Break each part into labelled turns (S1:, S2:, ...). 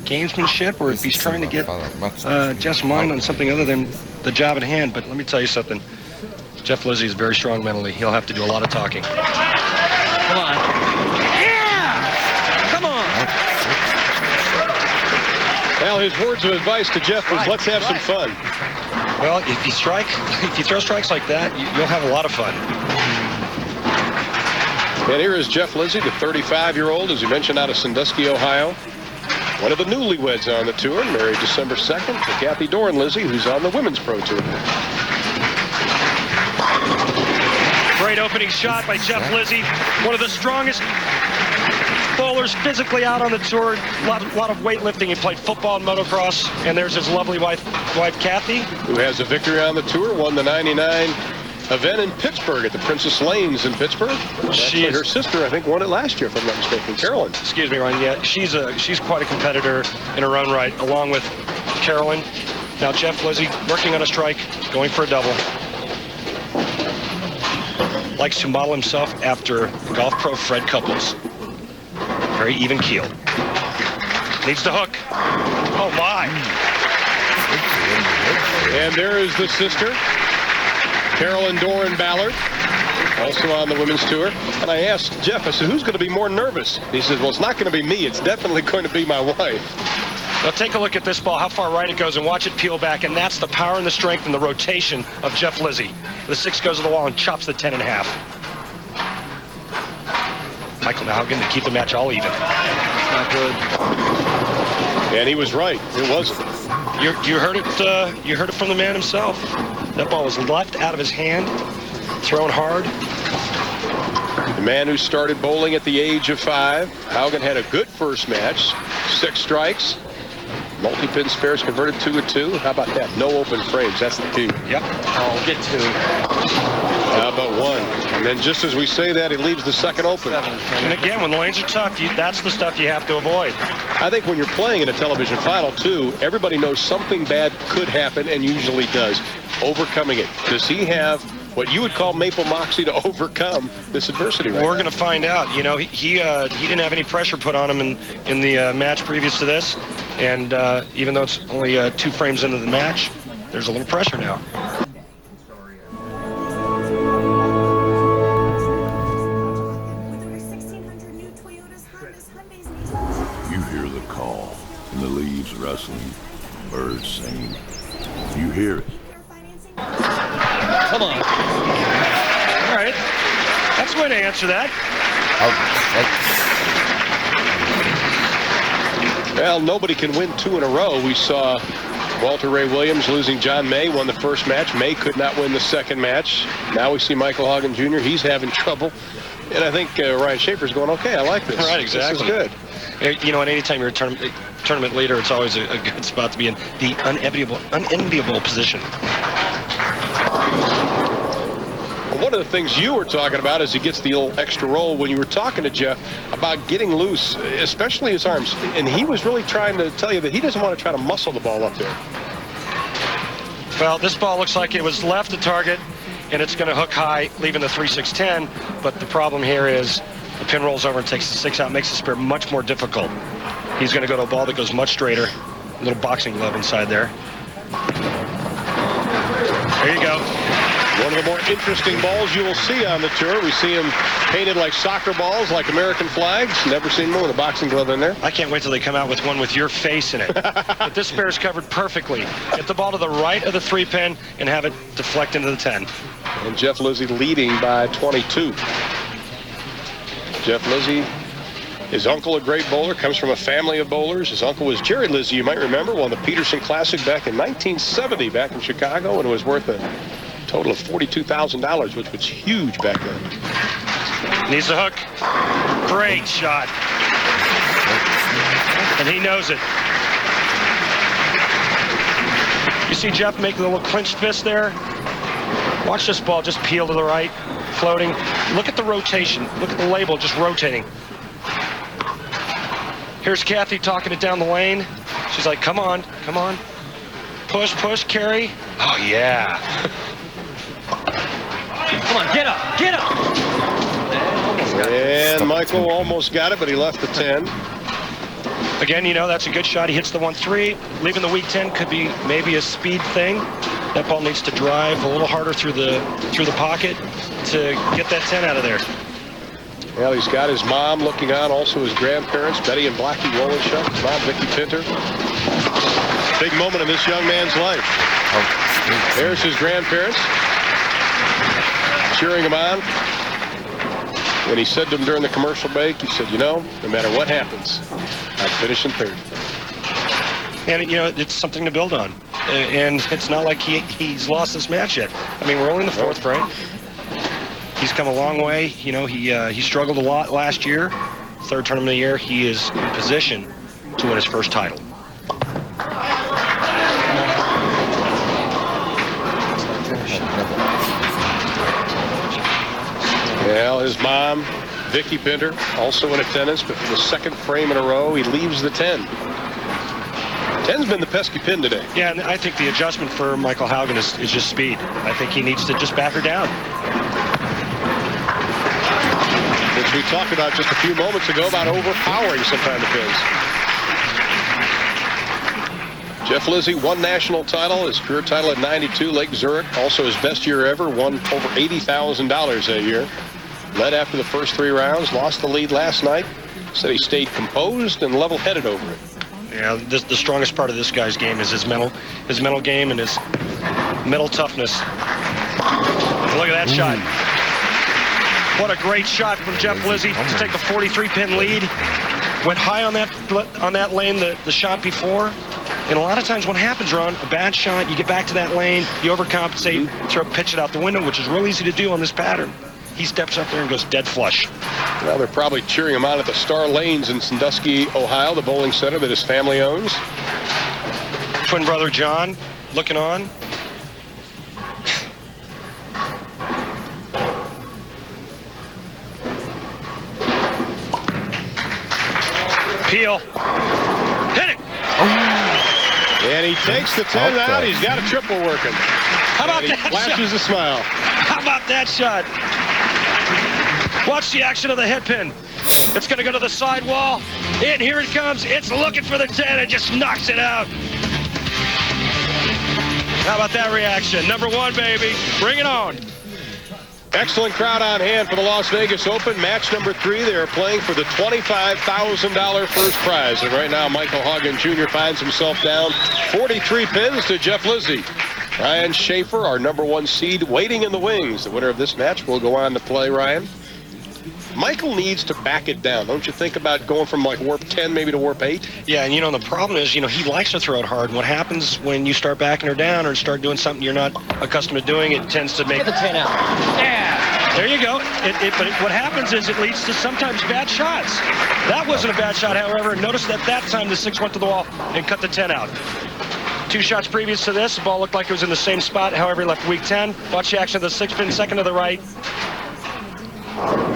S1: gamesmanship or if he's trying to get Jeff's mind on something other than the job at hand. But let me tell you something. Jeff Lizzi is very strong mentally. He'll have to do a lot of talking.
S2: Come on. Yeah! Come on.
S3: Well, his words of advice to Jeff was, let's have some fun.
S1: Well, if you throw strikes like that, you'll have a lot of fun.
S3: And here is Jeff Lizzi, the 35-year-old, as you mentioned, out of Sandusky, Ohio. One of the newlyweds on the tour, married December 2nd to Kathy Doran Lizzi, who's on the Women's Pro Tour.
S1: Great opening shot by Jeff Lizzi, one of the strongest bowlers physically out on the tour. A lot of weightlifting. He played football and motocross, and there's his lovely wife Kathy,
S3: who has a victory on the tour, won the '99 event in Pittsburgh at the Princess Lanes in Pittsburgh. Her sister, I think, won it last year, if I'm not mistaken, Carolyn.
S1: Excuse me, Ryan. Yeah, she's quite a competitor in her own right, along with Carolyn. Now Jeff Lizzi working on a strike, going for a double. Likes to model himself after golf pro Fred Couples. Very even keel. Needs to hook. Oh my!
S3: And there is the sister, Carolyn Doran Ballard, also on the women's tour. And I asked Jeff, I said, who's going to be more nervous? He says, well, it's not going to be me. It's definitely going to be my wife.
S1: Now take a look at this ball, how far right it goes, and watch it peel back. And that's the power and the strength and the rotation of Jeff Lizzi. The 6 goes to the wall and chops the 10 in half. Michael Haugen to keep the match all even. It's not good.
S3: And he was right. It wasn't.
S1: You heard it. You heard it from the man himself. That ball was left out of his hand, thrown hard.
S3: The man who started bowling at the age of 5. Haugen had a good first match. 6 strikes. Multi-pin spares converted 2 and 2. How about that? No open frames. That's the key.
S1: Yep.
S2: Oh, get 2.
S3: How about 1? And then just as we say that, he leaves the second open.
S1: And again, when the lanes are tough, that's the stuff you have to avoid.
S3: I think when you're playing in a television final, too, everybody knows something bad could happen and usually does. Overcoming it. Does he have what you would call maple moxie to overcome this adversity right
S1: We're
S3: now?
S1: going to find out. You know, he didn't have any pressure put on him in the match previous to this. And even though it's only 2 frames into the match, there's a little pressure now.
S4: You hear the call, and the leaves rustling, birds singing. You hear it.
S2: Come on.
S1: All right. That's a way to answer that.
S3: Well, nobody can win 2 in a row. We saw Walter Ray Williams losing John May, won the first match. May could not win the second match. Now we see Michael Haugen Jr. He's having trouble. And I think Ryan Schaefer's going, okay, I like this.
S1: Right, exactly.
S3: This is good.
S1: You know, and anytime you're a tournament leader, it's always a good spot to be in the unenviable position.
S3: One of the things you were talking about is he gets the little extra roll when you were talking to Jeff about getting loose, especially his arms. And he was really trying to tell you that he doesn't want to try to muscle the ball up there.
S1: Well, this ball looks like it was left to target, and it's going to hook high, leaving the 3-6-10. But the problem here is the pin rolls over and takes the 6 out, makes the spare much more difficult. He's going to go to a ball that goes much straighter. A little boxing glove inside there. There you go.
S3: One of the more interesting balls you will see on the tour. We see them painted like soccer balls, like American flags. Never seen one with a boxing glove in there.
S1: I can't wait till they come out with one with your face in it. But this spare is covered perfectly. Get the ball to the right of the 3-pin and have it deflect into the 10.
S3: And Jeff Lizzi leading by 22. Jeff Lizzi, his uncle, a great bowler, comes from a family of bowlers. His uncle was Jerry Lizzi, you might remember, won the Peterson Classic back in 1970 back in Chicago, and it was worth a total of $42,000, which was huge back then.
S1: Needs the hook. Great shot. And he knows it. You see Jeff making a little clenched fist there? Watch this ball just peel to the right, floating. Look at the rotation. Look at the label just rotating. Here's Kathy talking it down the lane. She's like, come on, come on. Push, push, carry. Oh, yeah.
S2: Come on, get up, get up.
S3: And Michael almost got it, but he left the 10.
S1: Again, you know, that's a good shot. He hits the 1-3. Leaving the weak 10 could be maybe a speed thing. That ball needs to drive a little harder through the pocket to get that 10 out of there.
S3: Well, he's got his mom looking on, also his grandparents, Betty and Blackie Wolenschuk, his mom, Vicki Pinter. Big moment in this young man's life. There's his grandparents cheering him on. When he said to him during the commercial break, he said, you know, no matter what happens, I'll finish in third.
S1: And, you know, it's something to build on. And it's not like he's lost this match yet. I mean, we're only in the fourth, right? He's come a long way. You know, he struggled a lot last year. Third tournament of the year, he is in position to win his first title.
S3: Well, his mom, Vicki Pinter, also in attendance, but for the second frame in a row, he leaves the 10. 10's been the pesky pin today.
S1: Yeah, and I think the adjustment for Michael Haugen is just speed. I think he needs to just back her down.
S3: Which we talked about just a few moments ago about overpowering sometimes the pins. Jeff Lizzi won national title, his career title at 92, Lake Zurich. Also his best year ever, won over $80,000 that year. Led after the first 3 rounds, lost the lead last night. Said he stayed composed and level-headed over it.
S1: Yeah, the strongest part of this guy's game is his mental game and his mental toughness. Look at that shot. What a great shot from Jeff Lizzi to take a 43-pin lead. Went high on that lane the shot before. And a lot of times what happens, Ron, a bad shot, you get back to that lane, you overcompensate, pitch it out the window, which is real easy to do on this pattern. He steps up there and goes dead flush.
S3: Well, they're probably cheering him on at the Star Lanes in Sandusky, Ohio, the bowling center that his family owns.
S1: Twin brother John looking on. Peel. Hit it.
S3: And he takes the 10 out. He's got a triple working.
S1: How about that shot?
S3: Flashes a smile.
S1: How about that shot? Watch the action of the head pin. It's going to go to the side wall. And here it comes. It's looking for the 10 and just knocks it out. How about that reaction? Number 1, baby. Bring it on.
S3: Excellent crowd on hand for the Las Vegas Open. Match number 3. They are playing for the $25,000 first prize. And right now, Michael Haugen Jr. finds himself down 43 pins to Jeff Lizzi. Ryan Schaefer, our number 1 seed, waiting in the wings. The winner of this match will go on to play, Ryan. Michael needs to back it down. Don't you think about going from like warp 10 maybe to warp 8?
S1: Yeah, and you know, the problem is, you know, he likes to throw it hard. What happens when you start backing her down or start doing something you're not accustomed to doing, it tends to make...
S2: Get the 10 out. Yeah.
S1: There you go. But what happens is it leads to sometimes bad shots. That wasn't a bad shot, however. Notice that time the 6 went to the wall and cut the 10 out. 2 shots previous to this, the ball looked like it was in the same spot. However, he left weak 10. Watch the action of the 6-pin, second to the right.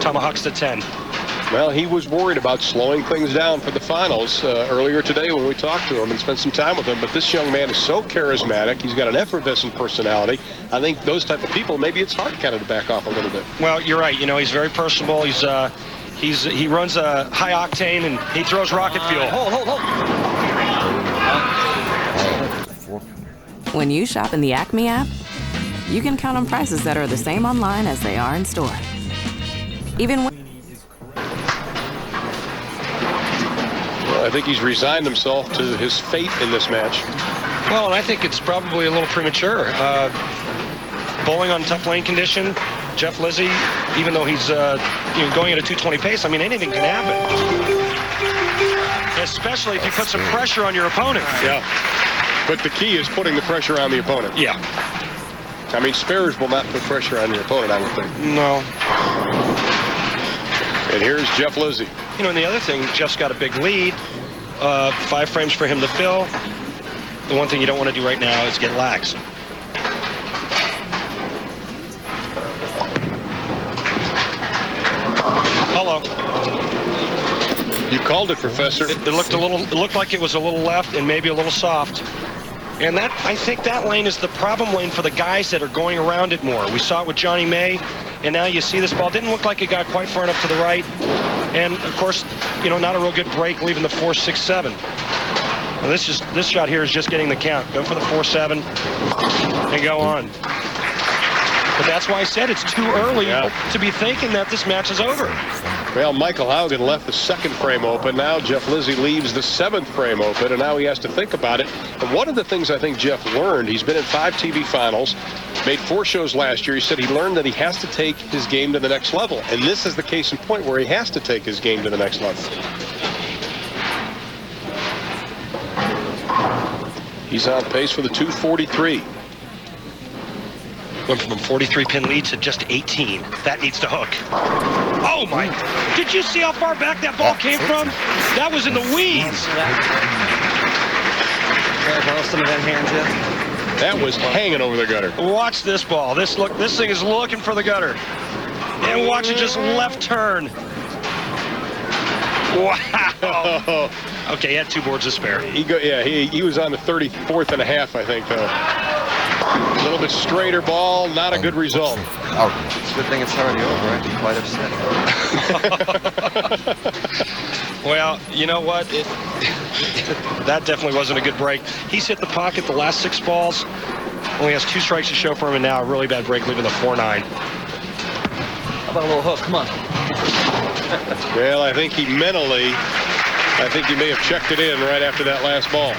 S1: Tomahawks to 10.
S3: Well, he was worried about slowing things down for the finals earlier today when we talked to him and spent some time with him. But this young man is so charismatic. He's got an effervescent personality. I think those type of people, maybe it's hard kind of to back off a little bit.
S1: Well, you're right. You know, he's very personable. He runs a high octane and he throws rocket fuel.
S2: Hold.
S5: When you shop in the Acme app, you can count on prices that are the same online as they are in store. Even when...
S3: Well, I think he's resigned himself to his fate in this match.
S1: Well, and I think it's probably a little premature. Bowling on tough lane condition, Jeff Lizzi, even though he's going at a 220 pace, I mean, anything can happen. Especially if you put some pressure on your opponent.
S3: Yeah. But the key is putting the pressure on the opponent.
S1: Yeah.
S3: I mean, spares will not put pressure on your opponent, I would think.
S1: No.
S3: And here's Jeff Lizzi.
S1: You know, and the other thing, Jeff's got a big lead. 5 frames for him to fill. The one thing you don't want to do right now is get lax. Hello.
S3: You called it, Professor.
S1: It looked like it was a little left and maybe a little soft. And I think that lane is the problem lane for the guys that are going around it more. We saw it with Johnny May, and now you see this ball. Didn't look like it got quite far enough to the right. And of course, not a real good break, leaving the 4-6-7. Well, this shot here is just getting the count. Go for the 4-7 and go on. But that's why I said it's too early to be thinking that this match is over.
S3: Well, Michael Haugen left the second frame open. Now Jeff Lizzi leaves the seventh frame open, and now he has to think about it. And one of the things I think Jeff learned, he's been in 5 TV finals, made 4 shows last year. He said he learned that he has to take his game to the next level. And this is the case in point where he has to take his game to the next level. He's on pace for the 243.
S1: Went from a 43-pin lead to just 18. That needs to hook. Oh, my. Did you see how far back that ball came from? That was in the weeds.
S3: That was hanging over the gutter.
S1: Watch this ball. This thing is looking for the gutter. And watch it just left turn. Wow. Okay, he had 2 boards to spare.
S3: He was on the 34th and a half, I think, though. A little bit straighter ball, not a good result.
S6: Oh, it's a good thing it's already over. I'd be quite upset.
S1: Well, you know what? That definitely wasn't a good break. He's hit the pocket the last 6 balls. Only has 2 strikes to show for him, and now a really bad break, leaving the 4-9.
S2: How about a little hook? Come on.
S3: Well, I think he may have checked it in right after that last ball.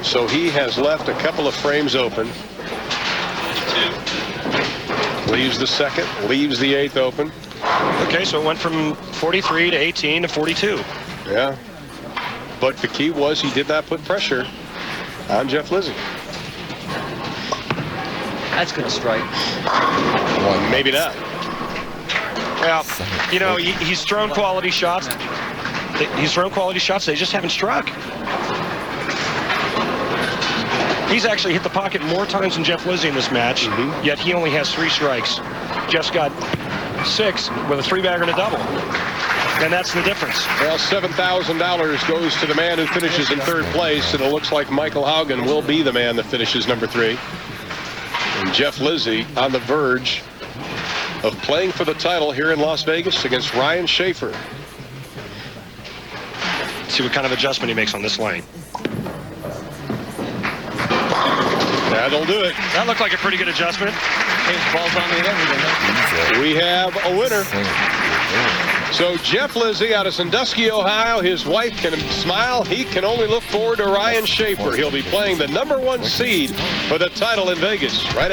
S3: So he has left a couple of frames open. Leaves the second, leaves the 8th open.
S1: Okay, so it went from 43 to 18 to 42.
S3: Yeah. But the key was he did not put pressure on Jeff Lizzi.
S2: That's going to strike.
S3: Maybe not.
S1: Well, he's thrown quality shots. They just haven't struck. He's actually hit the pocket more times than Jeff Lizzi in this match, yet he only has 3 strikes. Jeff's got 6 with a 3-bagger and a double. And that's the difference.
S3: Well, $7,000 goes to the man who finishes in 3rd place, and it looks like Michael Haugen will be the man that finishes number 3. And Jeff Lizzi on the verge of playing for the title here in Las Vegas against Ryan Schaefer.
S1: Let's see what kind of adjustment he makes on this lane.
S3: That'll do it.
S1: That looked like a pretty good adjustment.
S2: Balls on me and everything.
S3: We have a winner. So Jeff Lizzi out of Sandusky, Ohio. His wife can smile. He can only look forward to Ryan Schaefer. He'll be playing the number 1 seed for the title in Vegas. Right